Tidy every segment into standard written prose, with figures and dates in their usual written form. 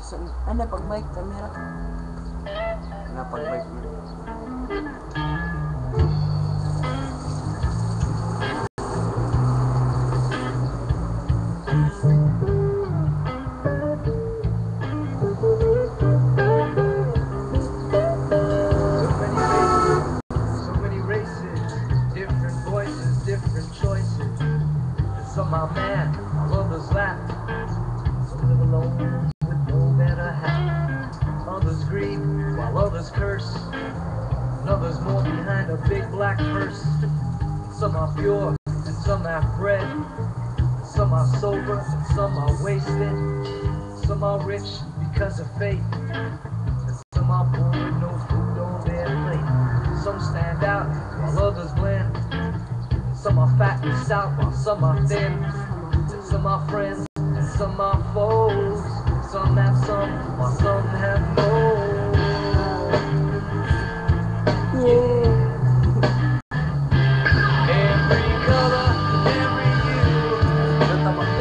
Ano, pag-bike, camera. Na pag-bike mo. So many races, different voices, different choices. Some are mad, while others laugh. Some live alone with no better half. Others grieve, while others curse. And others mourn behind a big black purse. Some are pure, and some have bread. Some are sober, and some are wasted. Some are rich because of faith. And some are poor with no food on their plate. Some stand out, while others blend. Some are fat and stout, while some are thin. And some are friends, and some are foes. Some have some, while some have no. Yeah. Every color, every hue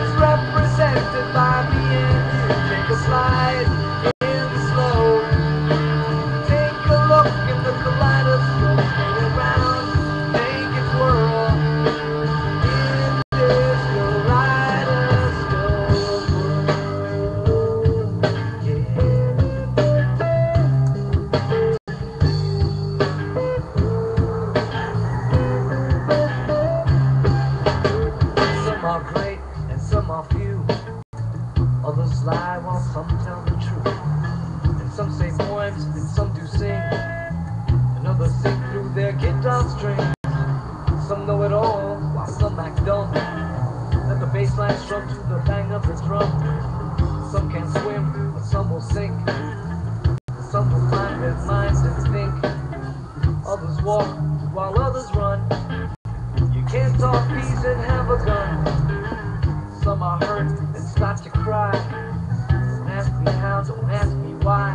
is represented by me and you. Take a slide in slow. Take a look in the kaleidoscope. Spin it round, make it whirl. In this kaleidoscope world, yeah. Some are great and some are few. Others lie while some tell the truth. And some say poems and some do sing. And others sing through their guitar strings. Some know it all while some act dumb. Let the bass line strum to the bang of the drum. Some can swim, but some will sink. Some will find their minds and think. Others walk while others run. You can't talk peace and have a gun. Some are hurt and start to cry. Don't ask me how, don't ask me why.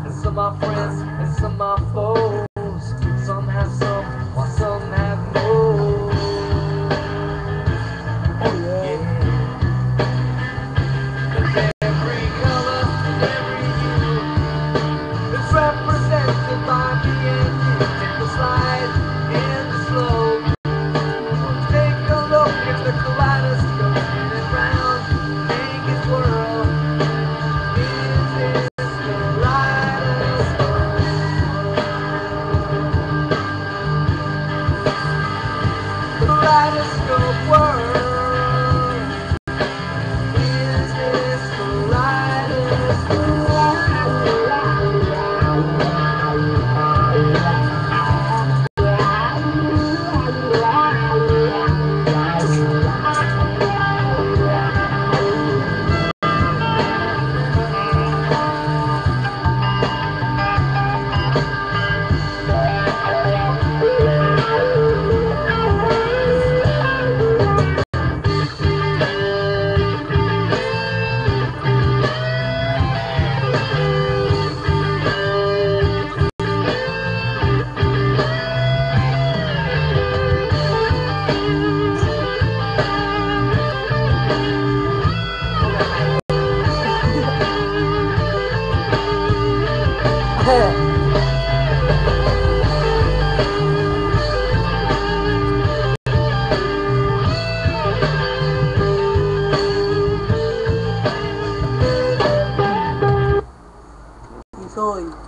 And some are friends and some are foes. Some have some, while some have no. Yeah. 'Cause every color, every hue is represented by me and you. Take a slide in the slow. Take a look at the kaleidoscope. Spin it round, make it whirl. In this kaleidoscope world. In this Isoy.